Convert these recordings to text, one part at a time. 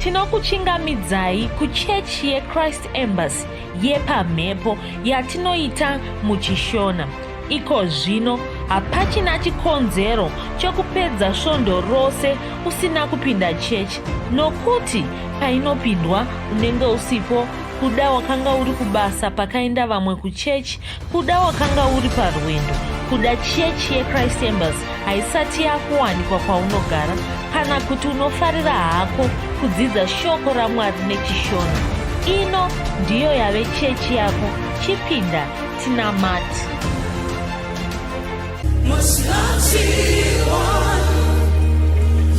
tinokuchingamidzai kuchechi yeChrist Embassy yepamhepo yatinoita muchishona. Iko zvino hapachina chikonzero chokupedza svondo rose usina kupinda chechi, nokuti painopindwa unenge usipo, kuda wakanga uri kubasa pakaenda vamwe kuchechi, kuda wakanga uri parwendo, kuda chechi yeChrist Embassy haisati yakuwanikwa kwaunogara, kana kuti unofarira hako kudzidza shoko raMwari nechishona. Ino ndiyo yave chechi yako. Chipinda tinamati. Most mighty one,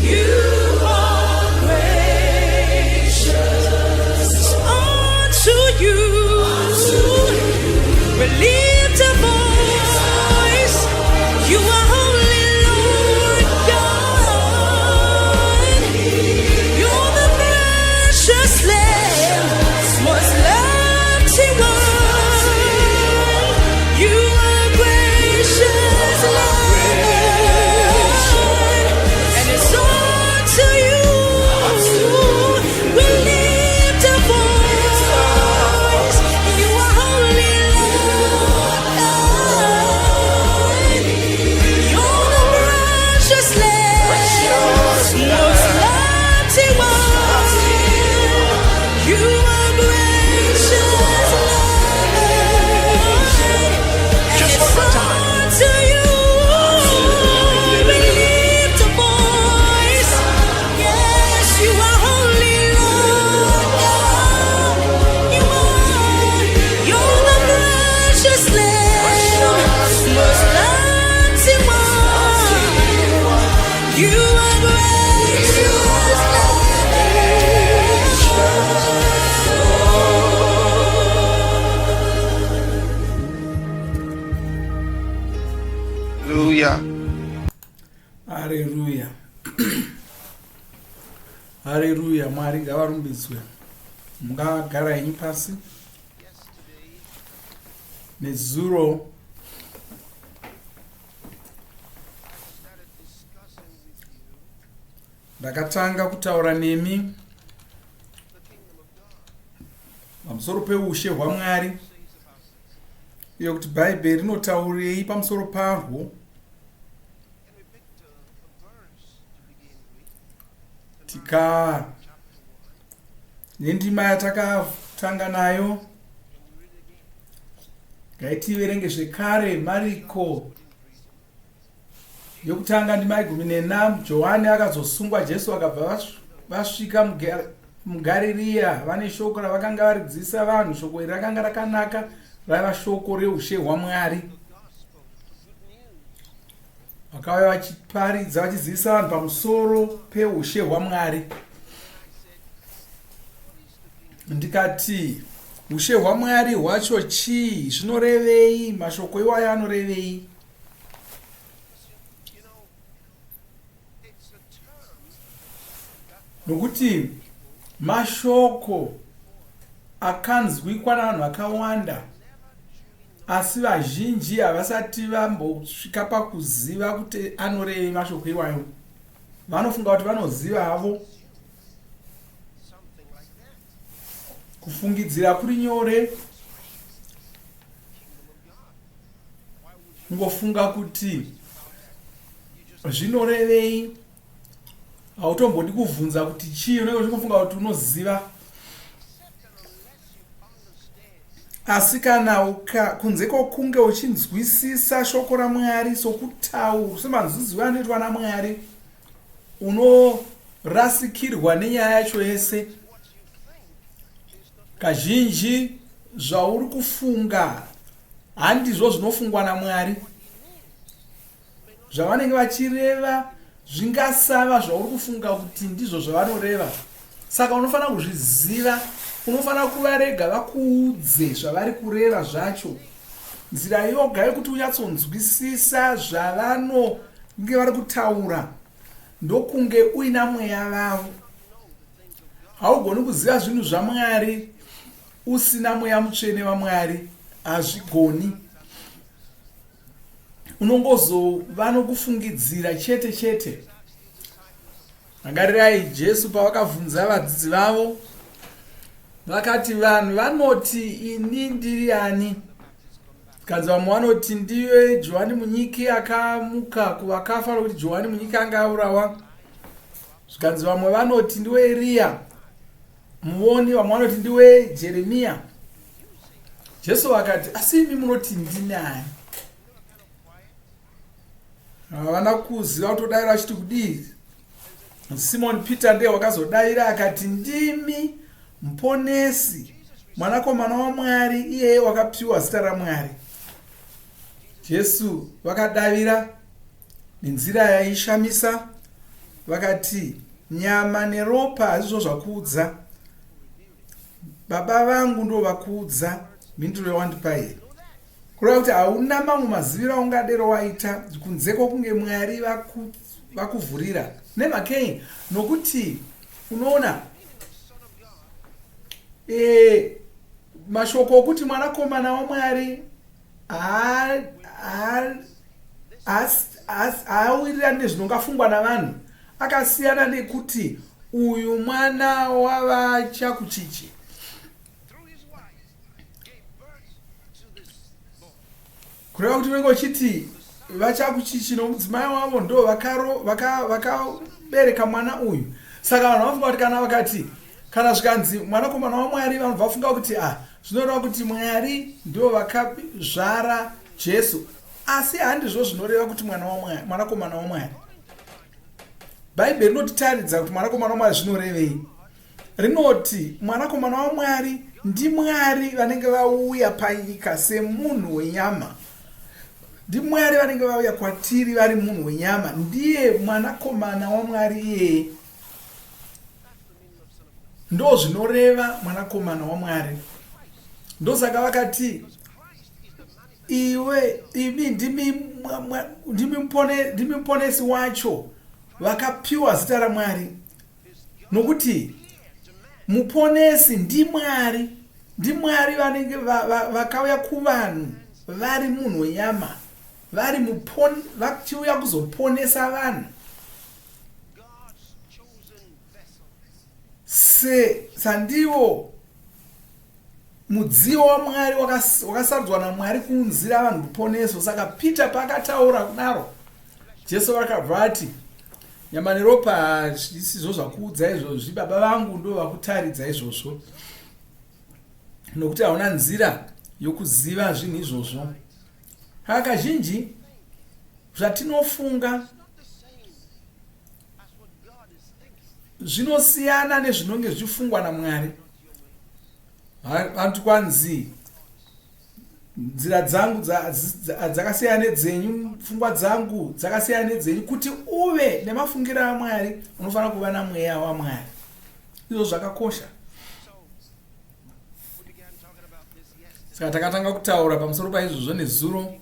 you are gracious. Unto you, we lift a voice. You are holy, Lord God. You're the precious Lamb, most mighty one. You are gracious, Lord, and it's unto you we lift a voice. You are holy, Lord God. You're the precious Lamb, most mighty one. You are gracious, Lord, and it's unto you we lift a voice. Yes, you are holy, Lord God. You're the precious Lamb, most mighty one. You are gracious, Hallelujah. Hallelujah. Hallelujah. Mwari ngavarumbidzwe. Mungagara henyu pasi. Nezuro ndakatanga kutaura nemi pamusoro peushe hwaMwari, iyo kuti Bhaibheri rinotaurei pamusoro parwo. Tika nendima yatakatanga nayo ngaitiverenge zvekare Mariko yokutanga ndima 14. Johani akazosungwa, Jesu akabva vasvika muGarirea, vane shoko ravakanga varidzidzisa vanhu. Shoko iri rakanga rakanaka, raiva shoko reushe hwaMwari. Vakauya vachiparidza, vachidzidzisa vanhu pamusoro peushe hwaMwari. Ndikati ushe hwaMwari hwacho chii? Zvinorevei? Mashoko iwayo anorevei? Nokuti mashoko akanzwikwa navanhu vakawanda, asi vazhinji havasati vambosvika pakuziva kuti anorevei mashoko iwayo. Vanofunga kuti vanoziva havo. Kufungidzira kuri nyore, ngofunga kuti zvinorevei, hautombodi kubvunza kuti chii, unenge uchingofunga kuti unoziva. Asi kana kunze kwokunge uchinzwisisa shoko raMwari sokutaura semanzizi anoitwa naMwari, unorasikirwa nenyaya yacho yese. Kazhinji zvauri kufunga handizvo zvinofungwa naMwari. Zvavanenge vachireva zvingasava zvauri kufunga kuti ndizvo zvavanoreva. Saka unofanira kuzviziva, unofanira kuvarega vakuudze zvavari kureva zvacho. Nzira yoga yekuti unyatsonzwisisa zvavanenge vari kutaura ndokunge uina mweya vavo. Haugoni kuziva zvinhu zvaMwari usina mweya mutsvene waMwari, hazvigoni. Unongozova nokufungidzira chete chete. Angarirai Jesu pavakavhunza vadzidzi vavo vakati vanhu vanoti ini ndiri ani? Kanzi vamwe vanoti ndiwe Johani munyiki akamuka kuvakafa nokuti Johani munyiki anga aurawa. Zvikanzi vamwe vanoti ndiwe Eria muvoni, vamwe vanoti ndiwe Jeremia. Jesu vakati asi imi munoti ndinani? Havana kuziva kutodavira achiti kudii. Simon Peter ndiye wakazodavira akati ndimi muponesi, mwanakomana waMwari, iye wakapiwa zita raMwari. Jesu vakadavira nenzira yaishamisa vakati nyama neropa hazvizvo zvakuudza, Baba vangu ndo vakuudza mhinduro yawandipa iye. Kureva kuti hauna mamwe maziviro aungadero waita kunze kwokunge Mwari vakuvhurira. Nemhakei nokuti unoona mashoko okuti mwanakomana waMwari haawirirani nezvinongafungwa navanhu, akasiyana nekuti uyu mwana wavachakuchichi. Kureva kuti unenge uchiti vachakuchichi nomudzimai wavo ndo vakabereka mwana uyu. Saka vanhu vafunga kuti kana vakati kana zvikanzi mwanakomana waMwari, vanhu vafunga kuti zvinoreva kuti Mwari ndo vakazvara Jesu. Asi handizvo zvinoreva kuti mwanakomana waMwari. Bhaibheri rinotitaridza kuti mwanakomana waMwari zvinorevei. Rinoti mwanakomana waMwari ndiMwari vanenge vauya panyika semunhu wenyama. NdiMwari vanenge vauya kwatiri vari munhu wenyama. Ndiye mwanakomana waMwari iyeye. Ndo zvinoreva mwanakomana waMwari. Ndosaka vakati imi ndimi muponesi wacho, vakapiwa zita raMwari. Nokuti muponesi ndiMwari. NdiMwari vanenge vakauya kuvanhu vari munhu wenyama, vachiuya kuzoponesa vanhu. Sandiwo mudziyo waMwari wakasarudzwa naMwari kuunzira vanhu ruponeso. Saka Peter paakataura kudaro, Jesu vakabva ati nyama neropa hazvisizvo zvakuudza izvozvi, Baba vangu ndo vakutaridza izvozvo, nokuti hauna nzira yokuziva zvinhu izvozvo. Kazhinji zvatinofunga zvinosiyana nezvinonge zvichifungwa naMwari. Vantu kwanzi nzira dzangu dzakasiyana nedzenyu, pfungwa dzangu dzakasiyana nedzenyu. Kuti uve nemafungiro aMwari unofanira kuva namweya waMwari. Izvo zvakakosha. Saka takatanga kutaura pamusoro paizvozvo nezuro,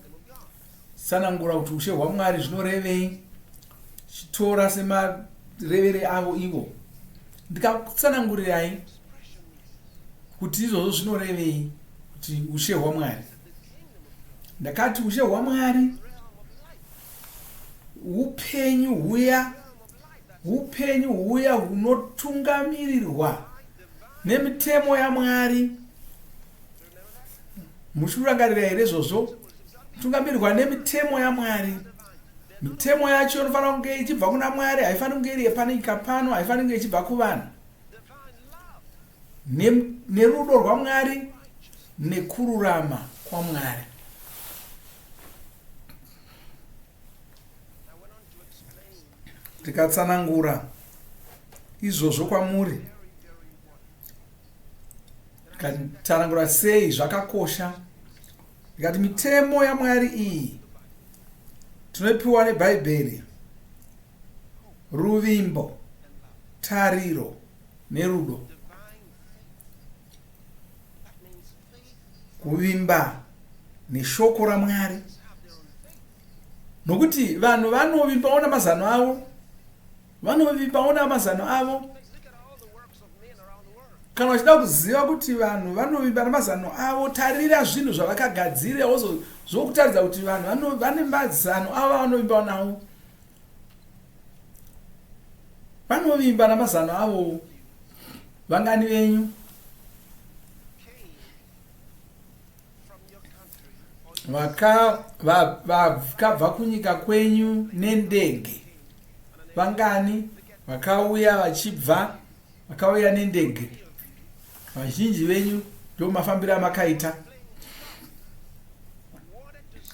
sanangura kuti ushe hwaMwari zvinorevei, chitora semarevere avo ivo. Ndikakutsanangurirai kuti izvozvo zvinorevei kuti ushe hwaMwari. Ndakati ushe hwaMwari upenyu huya hunotungamirirwa nemitemo yaMwari. Muchirangarira here izvozvo? Tungamirirwa nemitemo yaMwari. Mitemo yacho inofanira kunge ichibva kuna Mwari, haifaniri kunge iri yepanyika pano, haifaniri kunge ichibva kuvanhu. Nerudo rwaMwari nekururama kwaMwari. Tikatsanangura izvozvo kwamuri, tikatsanangura sei zvakakosha, tikati mitemo yaMwari iyi tinopiwa neBhaibheri, Ruvimbo, Tariro NeRudo. Kuvimba neshoko raMwari. Nokuti vanhu vanovimbawo namazano avo, vanovimbawo namazano avo. Kana uchida kuziva kuti vanhu vanovimba namazano avo, tarira zvinhu zvavakagadzira zvokutaridza kuti vanhu vane mazano avo vanovimbawo nawo. vanovimba namazano avo vangani venyu vakabva kunyika kwenyu nendege vangani vakauya vachibva vakauya nendege vazhinji venyu ndio mafambiro amakaita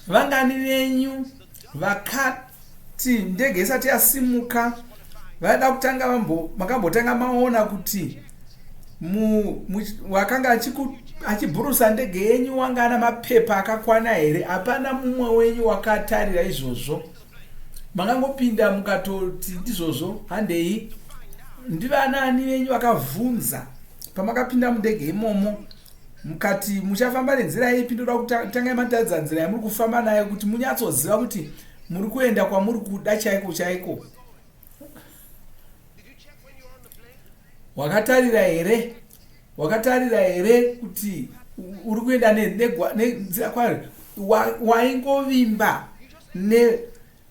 vangani venyu vakati ndege isati yasimuka vaida kutanga makambotanga maona kuti wakanga achibhurusa ndege yenyu wanga ana mapepa akakwana here hapana mumwe wenyu wakatarira izvozvo makangopinda mukatoti ndizvozvo handei ndivanani venyu vakavhunza pamakapinda mundege imomo mukati muchafamba nenzira ipi ndoda kutanga matadza nzira yamuri kufamba nayo kuti munyatsoziva kuti muri kuenda kwamuri kuda chaiko chaiko wakatarira here kuti uri kuenda nenzira kwayo waingovimba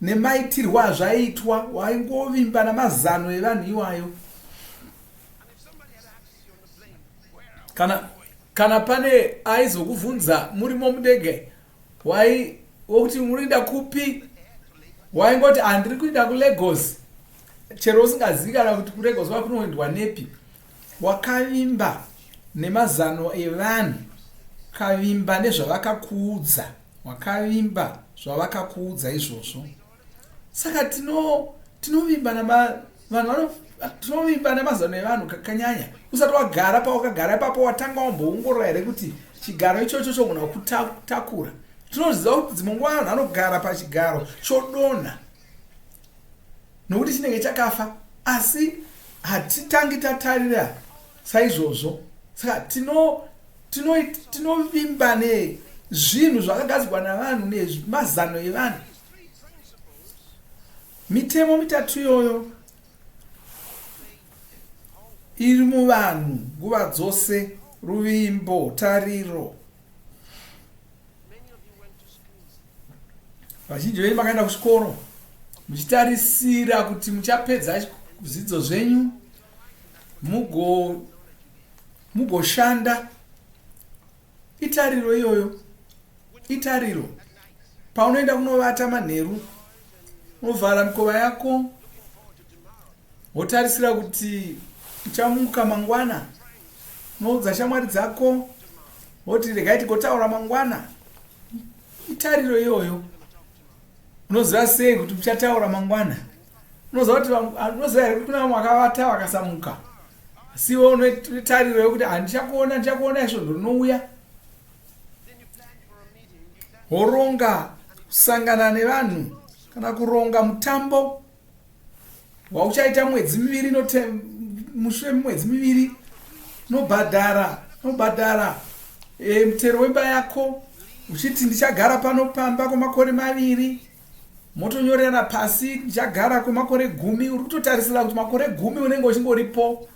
nemaitirwo azvaitwa waingovimba namazano evanhu iwayo kana pane aizokuvhunza murimo mudege wokuti murienda kupi waingoti handiri kuenda kuLagos chero usingazivi kana kuti kuLagos vakunoendwa nepi wakavimba nemazano evanhu kavimba nezvavakakuudza wakavimba zvavakakuudza izvozvo saka tinovimba namazano evanhu kakanyanya usati wagara pawakagara ipapo watanga wamboongorora here kuti chigaro ichocho chogona kutakura tinoziva kuti dzimwe nguva vanhu vanogara pachigaro chodonha nokuti chinenge chakafa asi hatitangi tatarira saizvozvo saka tinovimba nezvinhu zvakagadzirwa navanhu nemazano evanhu mitemo mitatu iyoyo iri muvanhu nguva dzose Ruvimbo, Tariro. Vazhinji venyu makaenda kuchikoro muchitarisira kuti muchapedza zvidzidzo zvenyu mugoshanda. Itariro iyoyo, itariro. Paunoenda kunovata manheru, unovhara mikova yako, wotarisira kuti uchamuka mangwana, unoudza shamwari dzako, woti regai tigotaura mangwana. Itariro iyoyo. Unoziva sei kuti muchataura mangwana? Unoziva kuti kuna mwakavata wakasamuka. Siwo unotariro yokuti ndichakuona izvozvo rinouya. Woronga kusangana nevanhu kana kuronga mutambo wauchaita mwedzi miviri, mushure mwedzi miviri nobhadhara mutero wemba yako uchiti ndichagara pano pamba kwemakore 2, motonyorera pasi ndichagara kwemakore 10. uri kutotarisira kuti makore 10 unenge uchingoripo,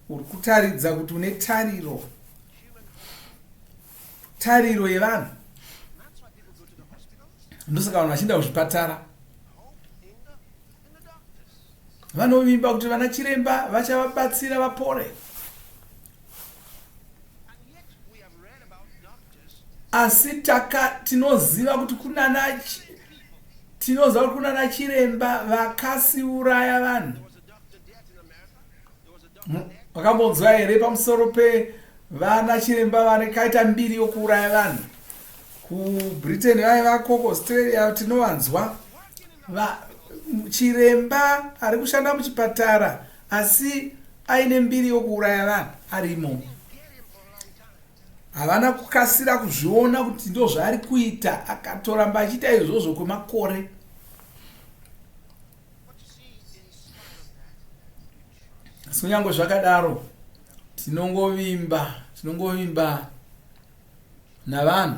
uri kutaridza kuti une tariro yevanhu. Ndosaka vanhu vachienda kuzvipatara vanovimba kuti vana chiremba vachavabatsira vapore, asi tinoziva kuti kuna chiremba vakasiuraya vanhu. Wakambonzwa here pamusoro pevana chiremba vakaita 2 yokuuraya vanhu? KuBritain vaivako, kuAustralia tinovanzwa chiremba ari kushanda muchipatara asi aine 2 yokuuraya vanhu arimo. Havana kukasira kuzviona kuti ndo zvaari kuita, akatoramba achiita izvozvo kwemakore. Asi kunyange zvakadaro tinongovimba navanhu,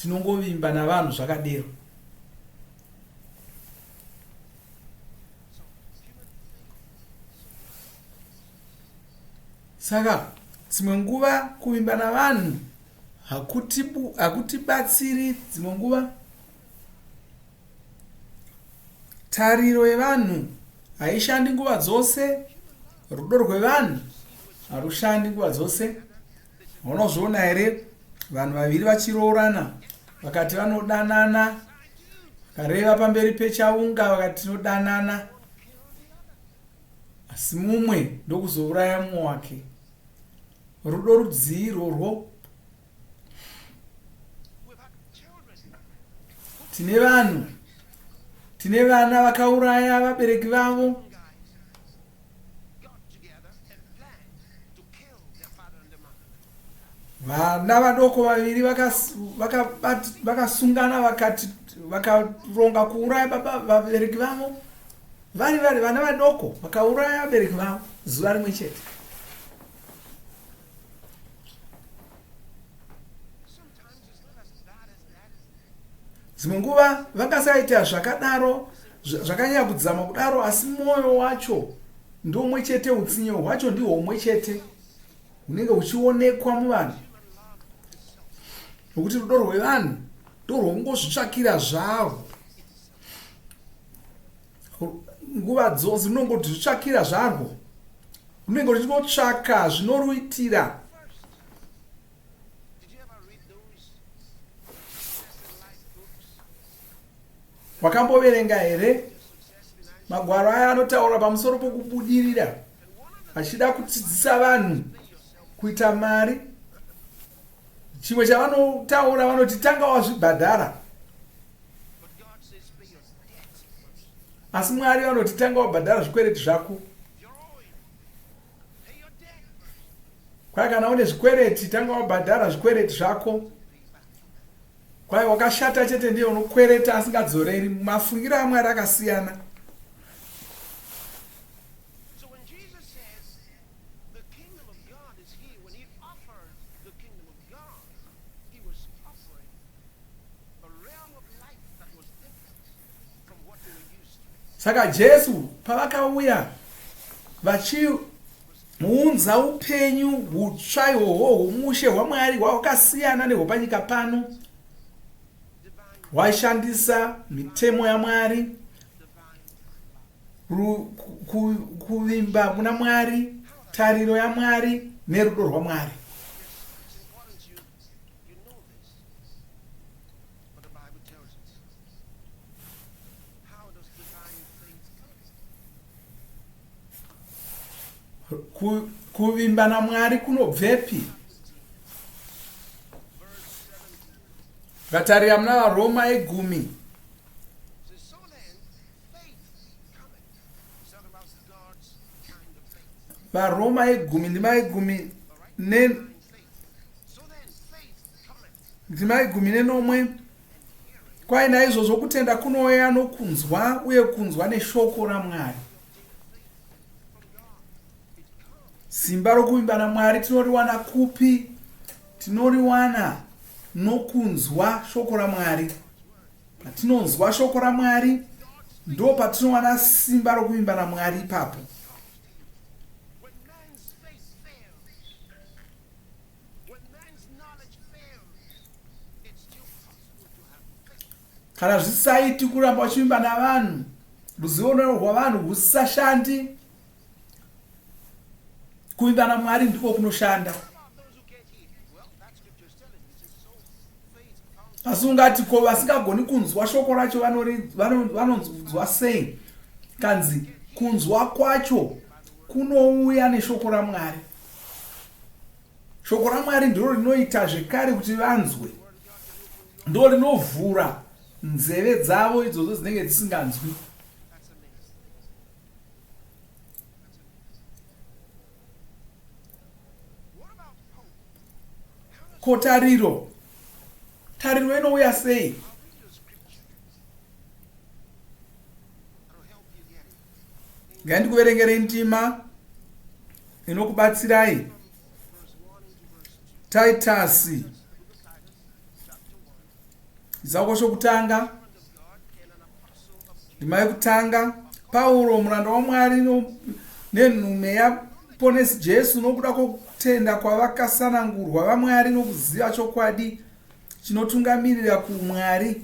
tinongovimba navanhu zvakadero. Saka dzimwe nguva kuvimba navanhu hakutibatsiri. Dzimwe nguva tariro yevanhu haishandi nguva dzose, rudo rwevanhu harushandi nguva dzose. Unozviona here vanhu vaviri vachiroorana vakati vanodanana, vakareva pamberi pechaunga vakati tinodanana, asi mumwe ndokuzouraya mumwe wake. Rudo rudzii irworwo? Tine vana vakauraya vabereki vavo. Vana vadoko vaviri vakasungana vakaronga kuuraya vabereki vavo. Vari vana vadoko vakauraya vabereki vavo zuva rimwe chete. Dzimwe nguva vangasaita zvakadaro, zvakanyanya kudzama kudaro, asi mwoyo wacho ndomwe chete, utsinye hwacho ndihwo umwe chete hunenge huchionekwa muvanhu. Nokuti rudo rwevanhu ndorwongozvitsvakira zvarwo. Nguva dzose runongoti zvitsvakira zvarwo, runenge ruchinotsvaka zvinoruitira. Wakamboverenga here magwaro aya anotaura pamusoro pokubudirira, achida kudzidzisa vanhu kuita mari? Chimwe chavanotaura vanoti tanga wazvibhadhara, asi Mwari vanoti tanga wabhadhara zvikwereti zvako. Kwai kana une zvikwereti tanga wabhadhara zvikwereti zvako. Kwai wakashata chete ndiye unokwereta asingadzoreri. Mafungiro aMwari akasiyana. Saka Jesu pavakauya vachiunza upenyu hutsva ihwohwo hwomushe hwaMwari hwakasiyana nehwepanyika pano, hwaishandisa mitemo yaMwari, kuvimba muna Mwari, tariro yaMwari nerudo rwaMwari. Kuvimba naMwari kunobvepi? Vatarira muna vaRoma 10. vaRoma 10:10. Kwai naizvozvo kutenda kunouya nokunzwa, uye kunzwa neshoko raMwari. Simba rokuvimba naMwari tinoriwana kupi? Tinoriwana nokunzwa shoko raMwari. Patinonzwa shoko raMwari ndo patinowana simba rokuvimba naMwari ipapo. Kana zvisaiti kuramba uchivimba navanhu, ruzivo rwavanhu husashandi, kuvimba naMwari ndiko kunoshanda. Asi ungati ko vasingagoni kunzwa shoko racho vanonzwa sei? Kanzi kunzwa kwacho kunouya neshoko raMwari. Shoko raMwari ndiro rinoita zvekare kuti vanzwe, ndo rinovhura nzeve dzavo idzodzo dzinenge dzisinganzwi. Ko tariro inouya sei? Ngandikuverengere ndima inokubatsirai. Taitasi chitsauko chokutanga, ndima yekutanga. Pauro muranda waMwari nenhume yaponesi Jesu, nokuda kwokutenda kwavakasanangurwa vaMwari nokuziva chokwadi chinotungamirira kuMwari.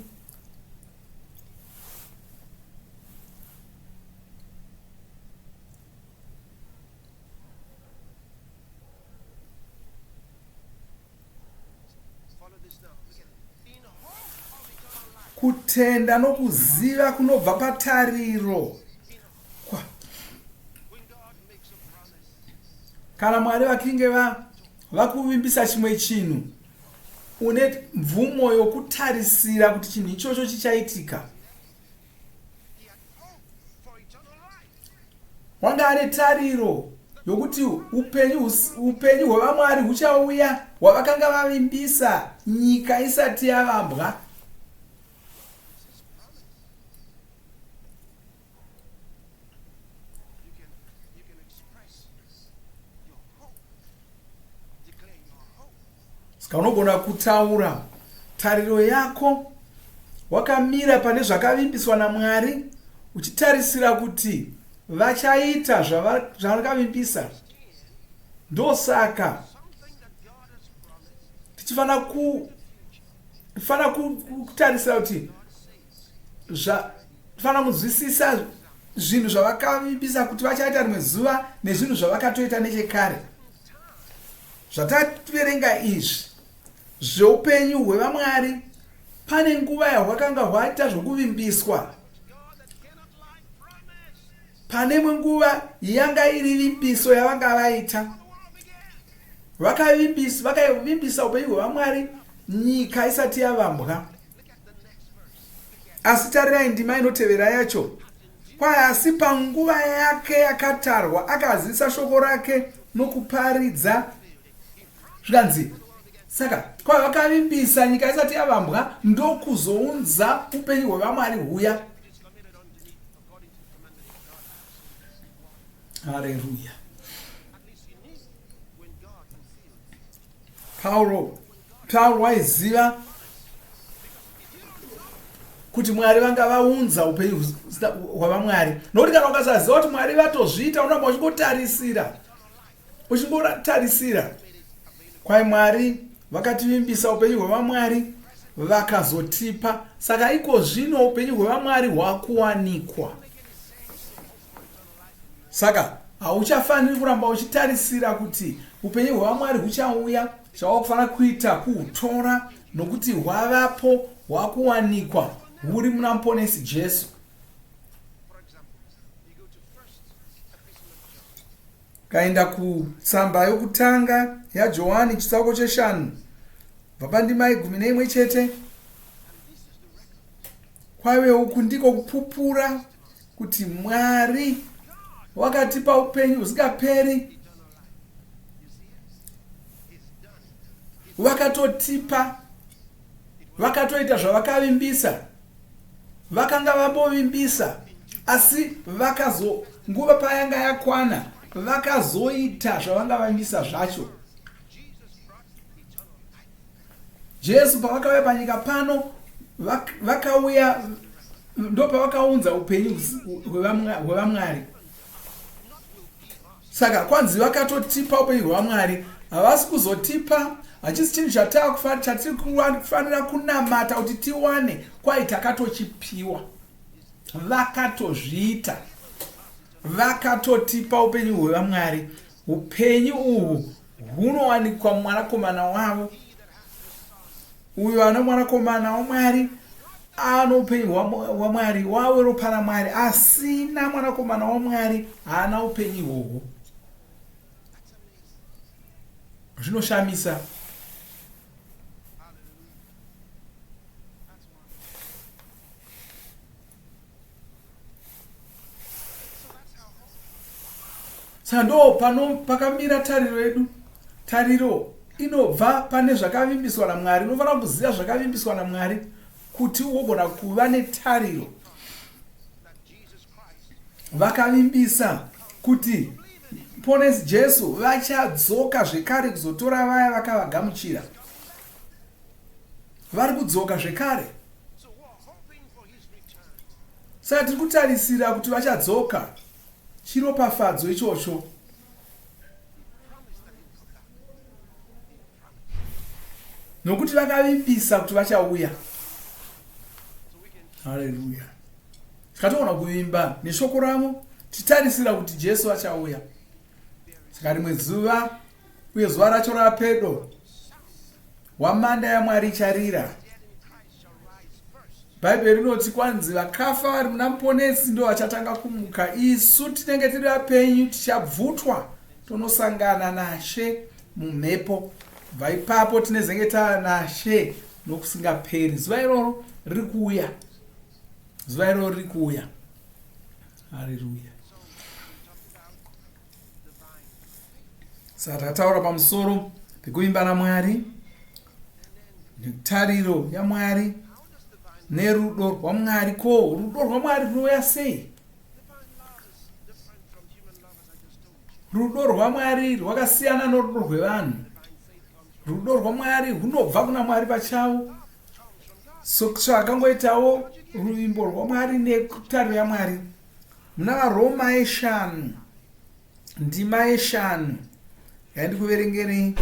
kutenda nokuziva kunobva patariro. Kana Mwari vakinge vakuvimbisa chimwe chinhu, une mvumo yokutarisira kuti chinhu ichocho chichaitika. Wanga ane tariro yokuti upenyu hwevamwari huchauya hwavakanga vavimbisa nyika isati yavambwa. Saka unogona kutaura tariro yako wakamira pane zvakavimbiswa naMwari, uchitarisira kuti vachaita zvavakavimbisa. Ndosaka tichifana kutarisira kuti tifana kunzwisisa zvinhu zvavakavimbisa kuti vachaita rimwe zuva nezvinhu zvavakatoita nechekare. Zvataverenga izvi zveupenyu hwevamwari, pane nguva yahwakanga hwaita zvokuvimbiswa. Pane imwe nguva yanga iri vimbiso yavanga vaita. Vakavimbisa upenyu hwevamwari nyika isati yavambwa. Asi tarirai ndima inotevera yacho. Asi panguva yake yakatarwa akazivisa shoko rake nokuparidza. Zvikanzi, saka kwavakavimbisa nyika isati yavambwa ndokuzounza upenyu hwevamwari huya. Haleluya. Paulo waiziva kuti Mwari vanga vaunza upenyu hwavamwari. Nokuti kana ukasaziva kuti Mwari vatozviita, unoramba uchingotarisira. Kwai Mwari vakativimbisa upenyu hwevamwari vakazotipa. Saka iko zvino upenyu hwevamwari hwakuwanikwa. Saka hauchafaniri kuramba uchitarisira kuti upenyu hwevamwari huchauya. Zvawakufana kuita kuhutora nokuti hwavapo, hwakuwanikwa, huri muna muponesi Jesu. Kaenda kutsamba yokutanga yaJohani chitsauko 5 vapandima 11 chete. Kwaive uku ndiko kupupura kuti Mwari wakatipa upenyu husingaperi. Vakatotipa, vakatoita zvavakavimbisa. Vakanga vambovimbisa, asi nguva payanga yakwana vakazoita zvavanga vavimbisa zvacho. Jesu pavakauya panyika pano vakauya ndopavakaunza upenyu hwevamwari. Saka kwanzi vakatotipa upenyu hwevamwari. Havasi kuzotipa hachisi chinhu chatiri kufanira kunamata kuti tiwane. Kwai takatochipiwa. Vakatozviita. Vakatotipa upenyu hwevamwari. Upenyu uhu hunowanikwa mumwanakomana wavo. Uyo ana mwanakomana waMwari ano upenyu hwaMwari, wawe ropa raMwari. Asina mwanakomana waMwari haana upenyu uhwu. Zvinoshamisa. Saka ndo pakamira tariro yedu. Tariro inobva pane zvakavimbiswa naMwari. Unofanira kuziva zvakavimbiswa naMwari kuti ugogona kuva netariro. Vakavimbisa kuti ponesi Jesu vachadzoka zvekare kuzotora vaya vakavagamuchira. Vari kudzoka zvekare. Saka tiri kutarisira kuti vachadzoka. Chiropafadzo ichocho. Nokuti vakavimbisa kuti vachauya. Haleluya. Tikatoona kuvimba neshoko ravo titarisira kuti Jesu achauya. Saka rimwe zuva uye zuva racho rapedo. hwamanda yaMwari icharira. Bhaibheri rinoti kwanzi vakafa vari muna muponesi ndo vachatanga kumuka. Isu tinenge tiri vapenyu tichabvutwa tonosangana naShe mumhepo. Bva ipapo tinezenge tava naShe nokusingaperi. Zuva iroro riri kuuya. Zuva iroro riri kuuya. Haleluya. Saka takataura pamusoro pekuvimba naMwari, netariro yaMwari, nerudo rwaMwari. Ko rudo rwaMwari runouya sei? Rudo rwaMwari rwakasiyana norudo rwevanhu. Rudo rwaMwari runobva kuna Mwari pachavo. Svakangoitawo ruvimbo rwaMwari netariro yaMwari. Muna vaRoma 5 ndima 5 yandikuverengerei.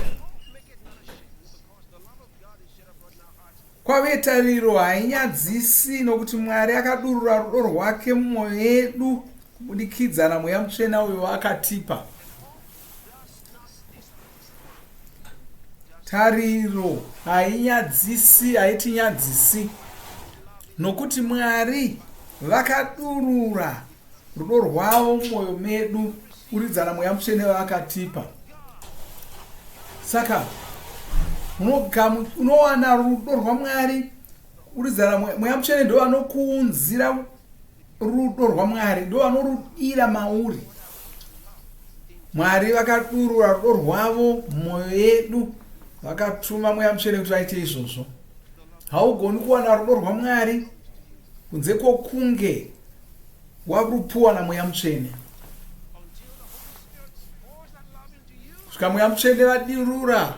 Kwave tariro hainyadzisi nokuti Mwari akadurura rudo rwake mumwoyo yedu kubudikidza naMweya Mutsvene uyo waakatipa. Tariro hainyadzisi, haitinyadzisi nokuti Mwari vakadurura rudo rwavo mumwoyo medu kubudikidza naMweya Mutsvene waakatipa. Saka unowana rudo rwaMwari kubudikidza naMweya Mutsvene ndo vanokuunzira rudo rwaMwari, ndo vanorudira mauri. Mwari vakadurura rudo rwavo mumwoyo yedu vakatuma Mweya Mutsvene kuti vaite izvozvo. Haugoni kuwana rudo rwaMwari kunze kwokunge warupuwa naMweya Mutsvene. Kusvika Mweya Mutsvene vadirura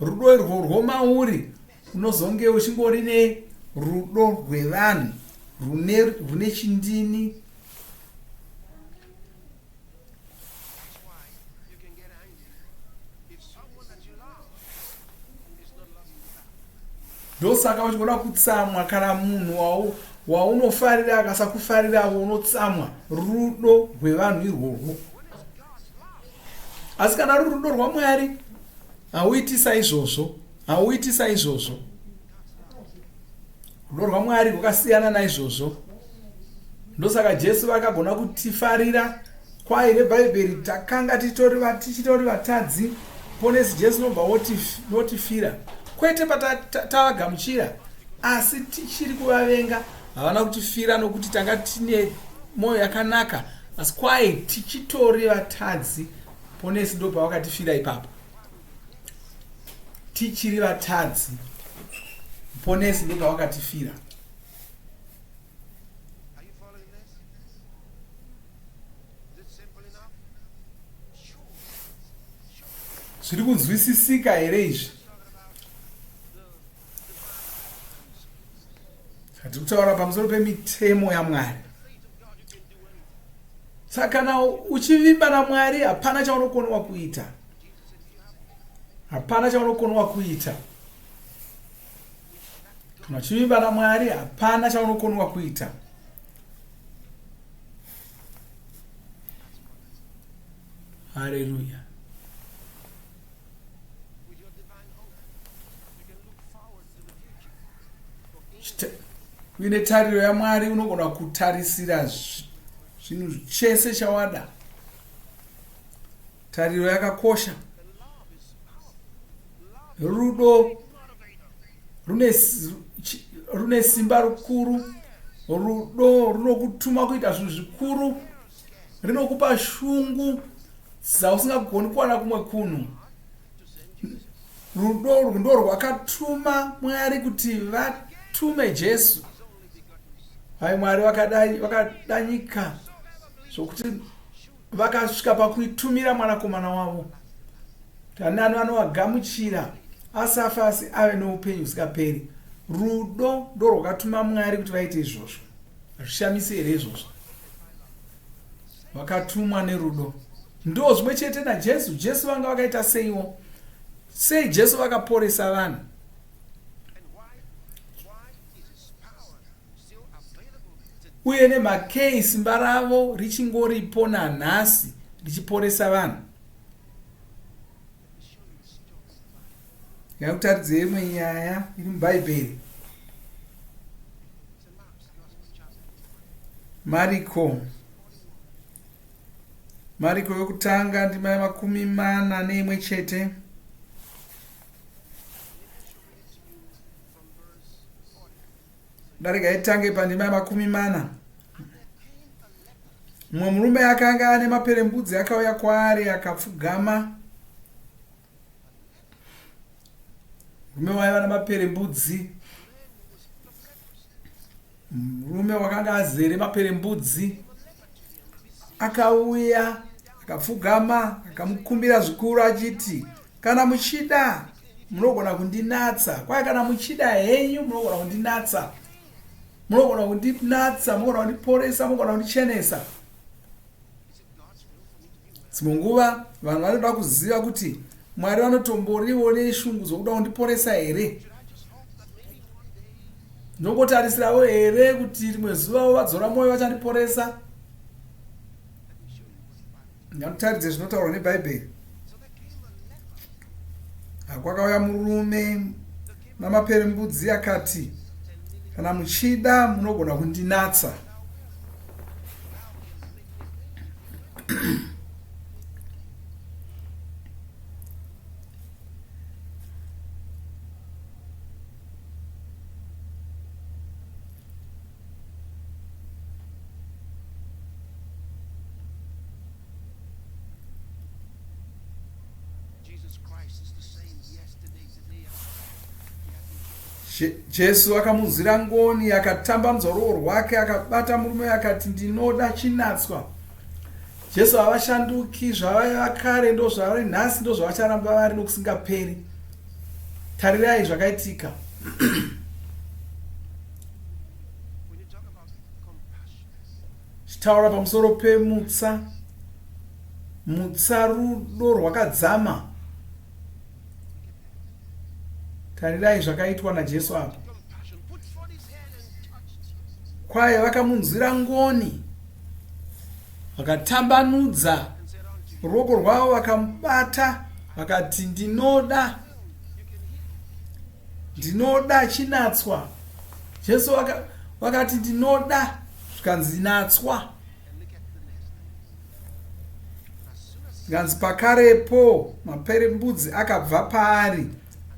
rudo irwo rwomauri, unozonge uchingori nerudo rwevanhu rune chindini. Ndosaka uchigona kutsamwa kana munhu waunofarira akasakufarira unotsamwa. Rudo rwevanhu irworwo. Asi kana ruri rudo rwaMwari hauiti saizvozvo. Hauiti saizvozvo. Rudo rwaMwari rwakasiyana naizvozvo. Ndosaka Jesu vakagona kutifarira. Kwai neBhaibheri takanga tichitori vatadzi, ponesi Jesu nobva wotifira. Kwete patavagamuchira, asi tichiri kuvavenga havana kutifira nokuti tanga tine mwoyo yakanaka. Asi kwai tichitori vatadzi, ponesi ndo pavakatifira ipapo. Tichiri vatadzi, ponesi ndo pavakatifira. Zviri kunzwisisika here izvi? Tiri kutaura pamusoro pemitemo yaMwari. Saka kana uchivimba naMwari hapana chaunokoniwa kuita. Hapana chaunokoniwa kuita. Kana uchivimba naMwari hapana chaunokoniwa kuita. Haleluya. Uine tariro yaMwari unogona kutarisira zvinhu chese chawada. Tariro yakakosha. Rudo rune simba rukuru. Rudo runokutuma kuita zvinhu zvikuru. Rinokupa shungu dzausingagoni kuwana kumwe kunhu. Rudo ndo rwakatuma Mwari kuti vatume Jesu. Hai Mwari vakadanyika zvokuti vakasvika pakuitumira mwanakomana wavo. Ani anovagamuchira asafa asi ave noupenyu husingaperi. Rudo ndo rwakatuma Mwari kuti vaite izvozvo. Hazvishamisi here izvozvo? Vakatumwa nerudo. Ndo zvimwe chete naJesu. Jesu vanga vakaita seiwo. Sei Jesu vakaporesa vanhu? Uye nemhakei simba ravo richingoripo nanhasi richiporesa vanhu. Ngakutaridze imwe nyaya iri muBhaibheri. Mariko yokutanga ndima 41 chete. Darega itange pandima 40. Mumwe murume akanga ane maperembudzi akauya kwaari akapfugama. Murume waiva namaperembudzi. Murume wakanga azere maperembudzi akauya akapfugama akamukumbira zvikuru achiti, kana muchida munogona kundinatsa. Kwai kana muchida henyu munogona kundinatsa. Munogona kundinatsa, munogona kundiporesa, munogona kundichenesa. Dzimwe nguva vanhu vanoda kuziva kuti Mwari vanotomboriwo neshungu zokuda kundiporesa here. Ndongotarisirawo here kuti rimwe zuva vadzora mwoyo vachandiporesa. Ngatitarudze zvinotaurwa neBhaibheri. Kwakauya murume namaperembudzi akati, kana muchida munogona kundinatsa. Jesu akamuzira ngoni akatamba nzoro rwake akabata murume akati, ndinoda chinatswa. Jesu havashanduki, zvavaiva kare ndo zvavari nhasi, ndo zvavacharamba vari nokusingaperi. Tarirai zvakaitika. Chitaura pamusoro pemutsa. Mutsa rudo rwakadzama. Tarirai zvakaitwa naJesu apa. Kwai vakamunzwira ngoni, vakatambanudza ruoko rwavo vakamubata, vakati, ndinoda chinatswa. Jesu vakati, ndinoda, zvikanzi natswa. Zvikanzi pakarepo maperembudzi akabva paari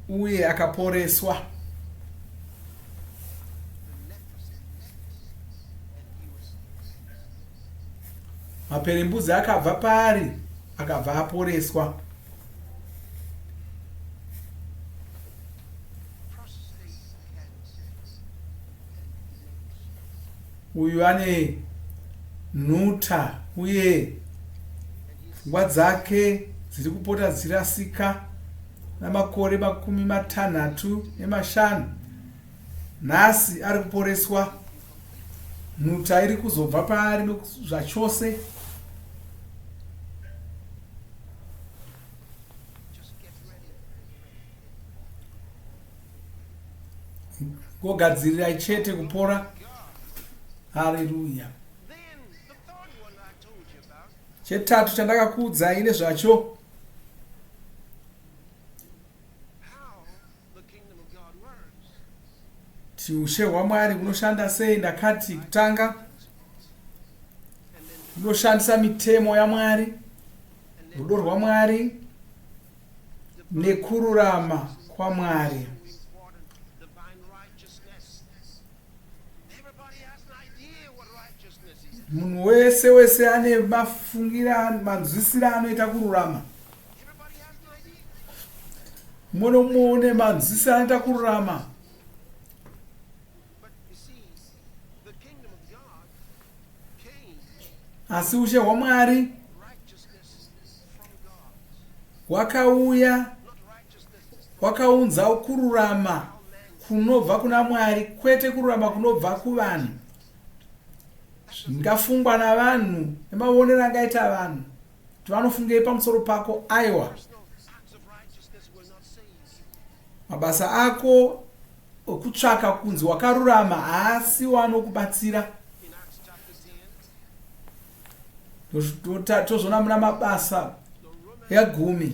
uye akaporeswa. Maperembudzi akabva paari akabva aporeswa. Uyu ane nhuta uye pfungwa dzake dziri kupota dzirasika namakore 65. Nhasi ari kuporeswa. Nhuta iri kuzobva paari zvachose. Ngogadzirirai chete kupora. Haleluya. Chetatu chandakakuudzai nezvacho. Ushe hwaMwari hunoshanda sei? Ndakati kutanga hunoshandisa mitemo yaMwari, rudo rwaMwari nekururama kwaMwari. Munhu wese ane mafungira, manzwisira anoita kururama. Muone manzwisira anoita kururama. Asi ushe hwaMwari hwakauya hwakaunza kururama kunobva kuna Mwari, kwete kururama kunobva kuvanhu. Zvingafungwa navanhu nemaonero angaita vanhu kuti vanofungei pamusoro pako, aiwa, mabasa ako okutsvaka kunzi wakarurama haasi wanokubatsira. Tozona muna mabasa ya 10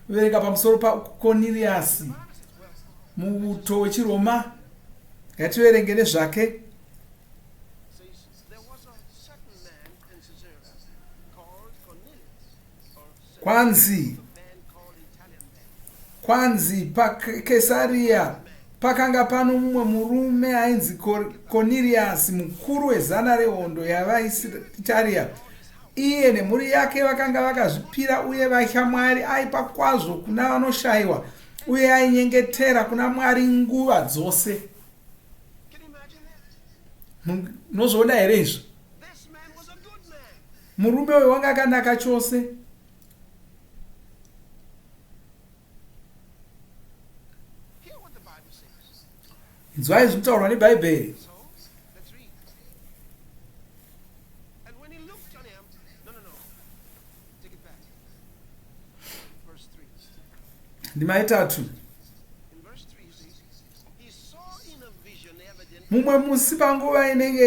uvereka pamusoro paCornelius muuto wechiroma. Ngativerenge nezvake. There was a certain man in Caesarea called Cornelius, or Kwanzi man called Italian man. paKesaria pakanga pano mumwe murume ainzi Cornelius, mukuru wezana rehondo yavaItaria. Iye nemhuri yake vakanga vakazvipira uye vatya Mwari. Aipa kwazvo kuna vanoshayiwa uye ainyengetera kuna Mwari nguva dzose. Can you imagine that? Munozviona here izvi? This man was a good man. Murume uyu wanga akanaka chose. Hear what the Bible says. Inzwai zvinotaurwa neBhaibheri. So, let's read. And when he looked on him, no. Take it back. Verse 3. Ndima yetatu. In verse 3, you see, he saw in a vision evident. Mumwe musi panguva inenge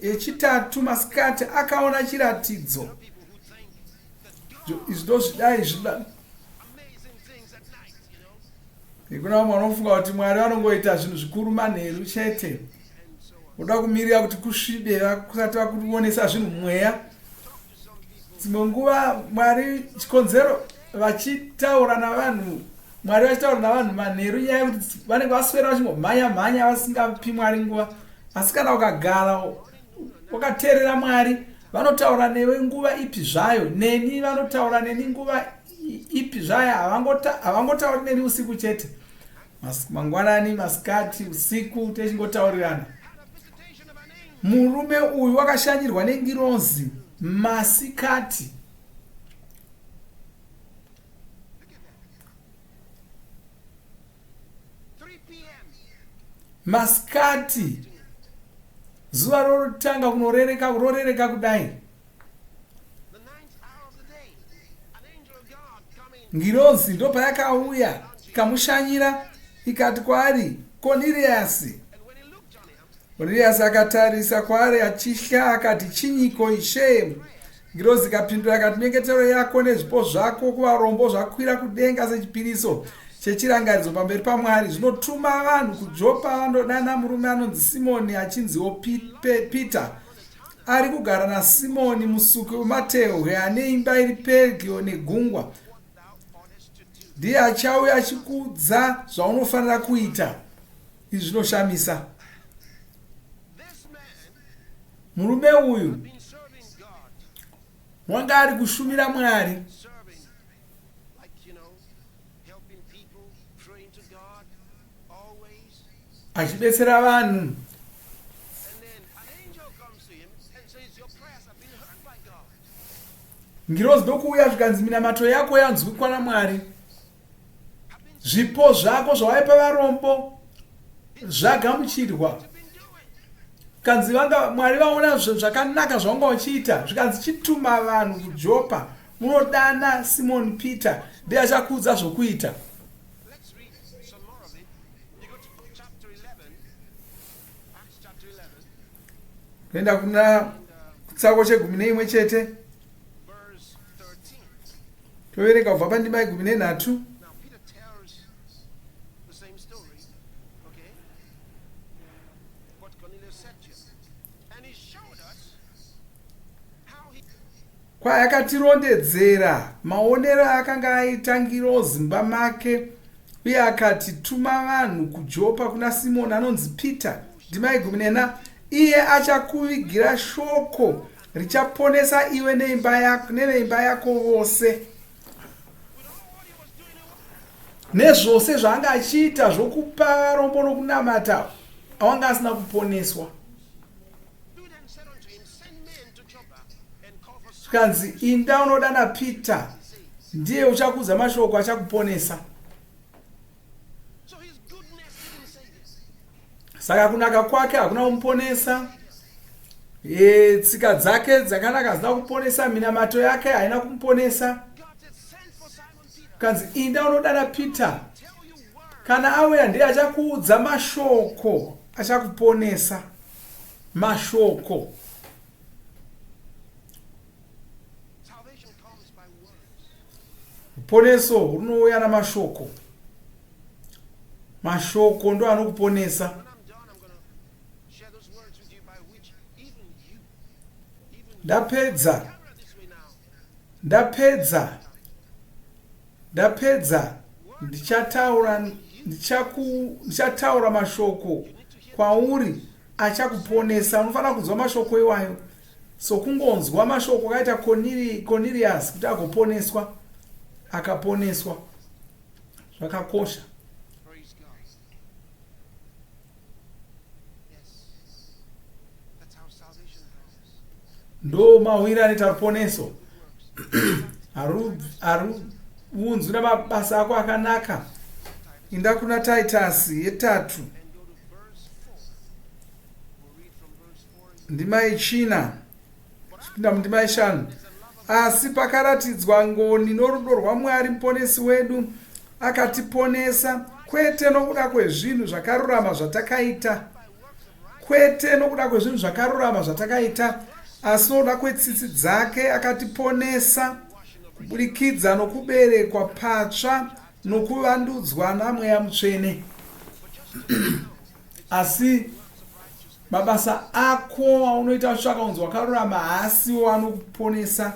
yechitatu masikati akaona chiratidzo. People who think that God Izvi ndozvidai zvida. amazing things at night, you know. Kuna vamwe vanofunga kuti Mwari vanongoita zvinhu zvikuru manheru chete. And so on. Unoda kumirira kuti kusvibe kusati vakuonesa zvinhu mumweya. Talk to some people. Dzimwe nguva Mwari chikonzero vachitaura navanhu, Mwari vachitaura navanhu manheru nyaya yekuti vanenge vaswera vachingomhanya vasingapi Mwari nguva. Asi kana ukagara wakateerera Mwari, vanotaura newe nguva ipi zvayo. Neni vanotaura neni nguva ipi zvayo. Havangotauri neni usiku chete. Mangwanani, masikati, usiku techingotaurirana. Murume uyu wakashanyirwa nengirozi masikati. Masikati. Zuva rorotanga kurorereka kudai. The 9th hour of the day, an angel of God coming. Ngirozi ndo payakauya ikamushanyira ikati kwaari, Cornelius. And when he looked on him, Cornelius akatarisa kwaari achitya akati, chinyiko Ishe? Ngirozi ikapindura akati, nyengetero yako nezvipo zvako kuvarombo zvakwira kudenga sechipiriso chechirangaridzo pamberi paMwari. Zvinotuma vanhu kuJopa vandodana murume anonzi Simoni achinziwo Peter. Ari kugara naSimoni musuki wematehwe ane imba iri pedyo negungwa. Ndiye achauya achikuudza zvaunofanira kuita. Izvi zvinoshamisa. this man Murume uyu been serving God, wanga ari kushumira Mwari, serving, like, you know, helping people, praying to God, always. achibetsera vanhu. And then an angel comes to him and says, your prayers have been heard by God. Ngirozi ndokuuya zvikanzi minamato yako yanzwikwa naMwari. Zvipo zvako zvawaipa varombo zvagamuchirwa. Been doing. Kanzi Mwari vaona zvakanaka zvawanga uchiita. Zvikanzi chituma vanhu kuJopa munodana Simoni Peter, ndiye achakuudza zvokuita. Let's read some more of it. You go to chapter 11, Acts chapter 11, Toenda kuna chitsauko che11 chete. verse 13. Toverenga kubva pandima ye13. Now Peter tells the same story, okay? What Cornelius said to him. And he showed us how he Kwayakatirondedzera maonero akanga aita Ngirozi mumba make, uye akati, tuma vanhu kuJopa kuna Simoni anonzi Peter. Ndima ye14. Iye achakuvigira shoko richaponesa iwe neveimba yako vose. Nezvose zvaanga achiita zvokupa varombo nokunamata, awanga asina kuponeswa. then said unto him, send men to Joppa and call for Simon. Kanzi inda unodana Peter, ndiye uchakuudza mashoko achakuponesa. So his goodness didn't say this. Saka kunaka kwake hakuna kumuponesa. Tsika dzake dzakanaka hazina kuponesa, minamato yake haina kumuponesa. God said, send for Simon Peter. Kanzi inda unodana Peter, Tell you word. kana auya ndiye achakuudza mashoko achakuponesa. Mashoko. Salvation comes by words. Poneso runouya namashoko. mashoko ndo anokuponesa. When I'm done, I'm going to share those words with you by which even you, Ndapedza, camera this way now. ndapedza ndichataura mashoko kwauri achakuponesa. Unofanira kunzwa mashoko iwayo, so kungonzwa mashoko akaita Cornelius kuti agoponeswa, akaponeswa. Zvakakosha. Praise God. Yes. That's how salvation goes. Ndo mawira anoita ruponeso. Haruunzwi namabasa ako akanaka. Inda kuna Titus yetatu And go to verse 4. We'll read from verse 4. ndima yechina kupinda mundima yeshanu. Asi pakaratidzwa ngoni norudo rwaMwari muponesi wedu, akatiponesa, kwete nokuda kwezvinhu zvakarurama zvatakaita, asi nokuda kwetsitsi dzake akatiponesa, kuburikidza nokuberekwa patsva nokuvandudzwa naMweya Mutsvene. Asi mabasa ako aunoita kutsvaka unzi wakarurama haasiwo anokuponesa.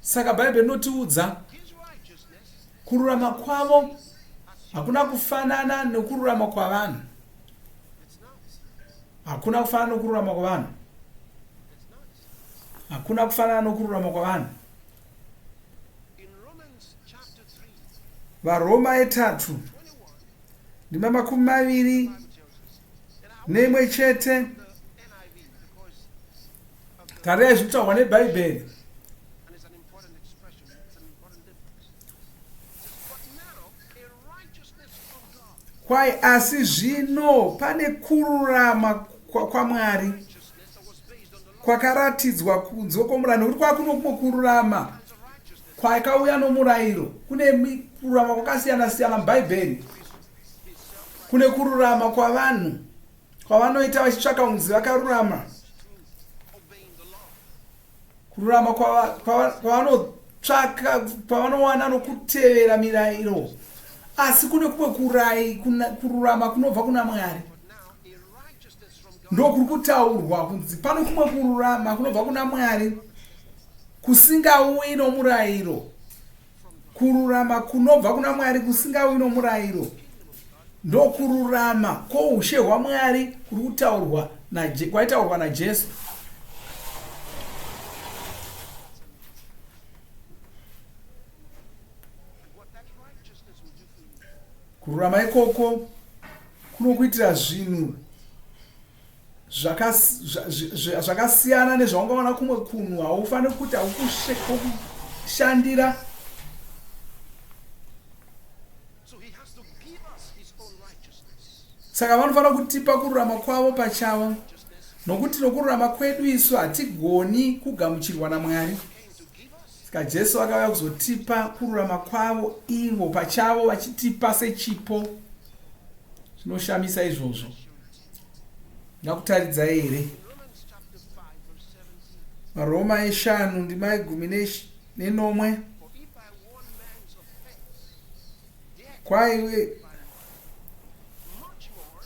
Saka Bhaibheri rinotiudza His righteousness kururama kwavo hakuna kufanana nokururama kwavanhu. Hakuna kufanana nokururama kwavanhu. Hakuna kufanana nokururama kwavanhu. in Romans chapter 3, Varoma yetatu 21, ndima 20 tells us. And I nemwe chete. the NIV because Tarirai zvinotaurwa neBhaibheri. and it's an important expression, it's an important difference. It says, but now a righteousness of God, Kwai asi zvino pane kururama kwaMwari righteousness that was based on the law, kwakaratidzwa kunze kwomurayiro, nokuti kwakuno kumwe kururama is a righteousness kwakauya nomurayiro. Kune kururama kwakasiyana siyana muBhaibheri. Kune kururama kwavanhu kwavanoita vachitsvaka unzi vakarurama, obeying the law. kururama kwavanotsvaka kwavanowana nokutevera mirayiro. Asi kune kumwe kururama kunobva kuna Mwari. But now a righteousness from God, Ndo kuri kutaurwa kunzi pano kumwe kururama kunobva kuna Mwari kusingauyi nomurayiro. Kururama kunobva kuna Mwari kusingauyi nomurayiro ndo kururama kwoushe hwaMwari kuri kutaurwa kwaitaurwa naJesu. what that righteousness will do for you. Kururama ikoko kunokuitira zvinhu zvakasiyana nezvaungaona kumwe kunhu. Haufaniri kuti haukushandira. So he has to give us his own righteousness. Saka vanofanira kutipa kururama kwavo pachavo, nokuti nokururama kwedu isu hatigoni kugamuchirwa naMwari. Came to give us. Saka Jesu akauya kuzotipa kururama kwavo ivo pachavo, vachitipa sechipo. Zvinoshamisa izvozvo. Ndakutaridzai here In Romans chapter 5 verse 17. Varoma yeshanu ndima 10. For if by one man's offense death Kwaiwe much more,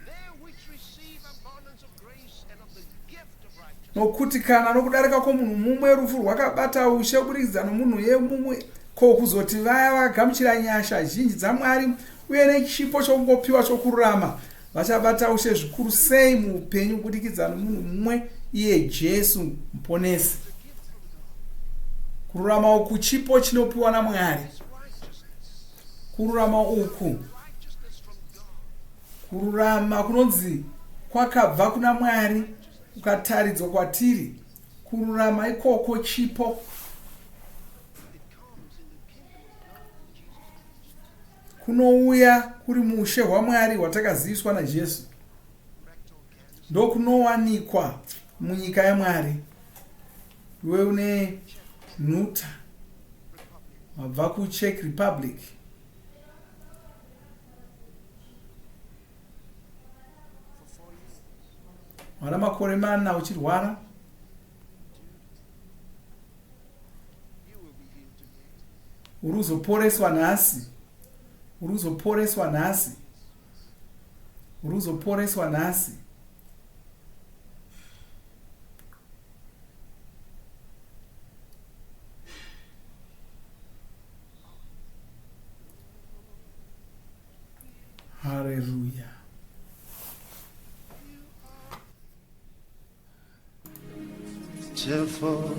they which receive abundance of grace and of the gift of righteousness. nokuti kana nokudarika kwomunhu mumwe rufu rwakabata ushe kubudikidza nomunhu yemumwe, ko kuzoti vaya vagamuchira nyasha zhinji dzaMwari uye nechipo chokungopiwa chokururama vachabata ushe zvikuru sei muupenyu kubudikidza nomunhu mumwe, iye Jesu muponesi. Kururama uku chipo chinopiwa naMwari. Kururama uku, Righteousness from God. kururama kunonzi kwakabva kuna Mwari kukataridzwa kwatiri. Kururama ikoko chipo It comes in the kingdom of God in Jesus Christ. kunouya kuri muushe hwaMwari hwatakaziviswa naJesu. Ndo kunowanikwa munyika yaMwari. Iwe une nhuta wabva kuCzech Republic. Wana makore mana uchirwara. You will be healed today. Uruzoporeswa nhasi. uruzoporeswa nhasi, uruzoporeswa nhasi. Hallelujah. Beautiful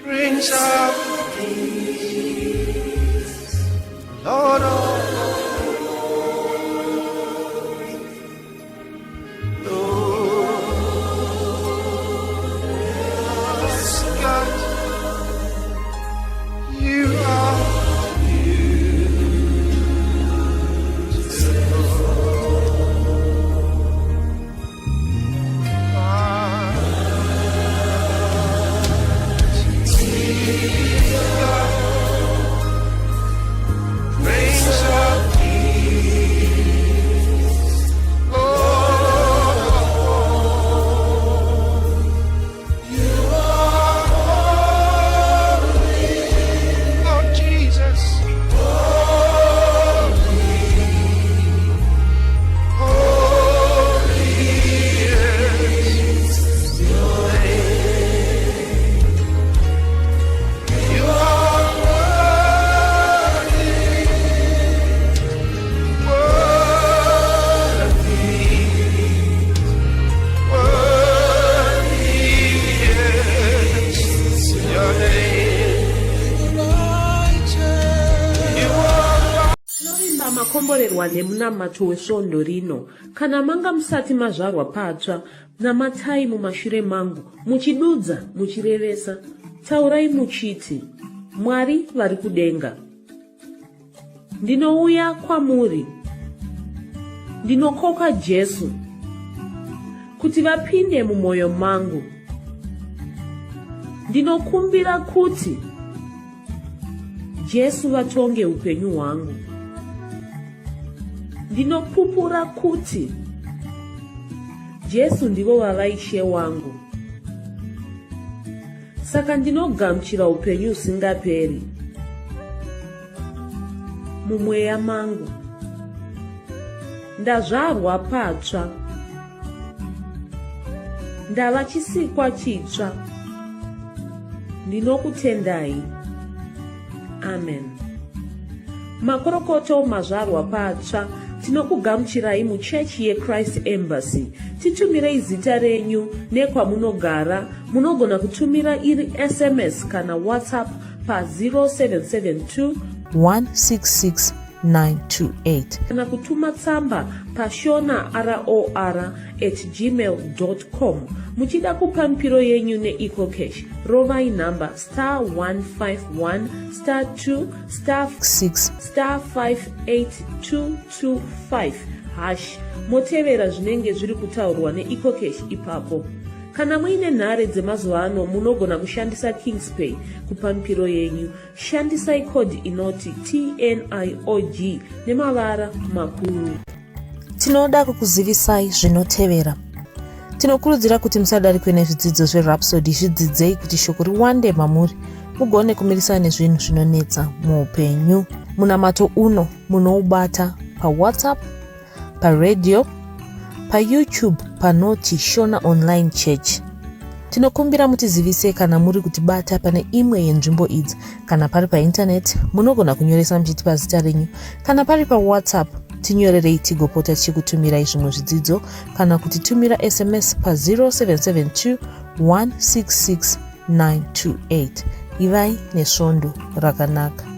Prince of Peace, Lord of Lords, God, you are makomborerwa nemunamato wesvondo rino. Kana manga musati mazvarwa patsva, namatai mumashure mangu, muchidudza, muchirevesa. Taurai muchiti, Mwari vari kudenga, ndinouya kwamuri, ndinokoka Jesu kuti vapinde mumwoyo mangu. Ndinokumbira kuti Jesu vatonge upenyu hwangu. Ndinopupura kuti Jesu ndivo vavaishe wangu. Saka ndinogamuchira upenyu usingaperi mumweya mangu. Ndazvarwa patsva, ndava chisikwa chitsva. Ndinokutendai. Amen. Makorokoto mazvarwa patsva, tinokugamuchirai muchechi yeChrist Embassy. Titumirei zita renyu nekwamunogara. Munogona kutumira iri SMS kana WhatsApp pa 0772 166 928 kana kutuma tsamba pa shona@gmail.com. Muchida kupa mpiro yenyu neEcocash, rovai namba *151*2*6*58225# motevera zvinenge zviri kutaurwa neEcocash ipapo. Kana muine nhare dzemazuva ano, munogona kushandisa KingsPay kupa mpiro yenyu. Shandisai kodhi inoti TNIOG nemavara makuru. Tinoda kukuzivisai zvinotevera. Tinokurudzira kuti musadarikwe nezvidzidzo zveRhapsody. Zvidzidzei kuti shoko riwande mamuri, mugone kumirisana nezvinhu zvinonetsa muupenyu. Munamato uno munoubata paWhatsApp, paRadio, paYouTube panoti Shona Online Church. Tinokumbira mutizivise kana muri kutibata pane imwe yenzvimbo idzi. Kana pari painternet, munogona kunyoresa muchitipa zita renyu. Kana pari paWhatsApp, tinyorerei tigopota tichikutumirai zvimwe zvidzidzo, kana kutitumira SMS pa 0772 166 928. Ivai nesvondo rakanaka.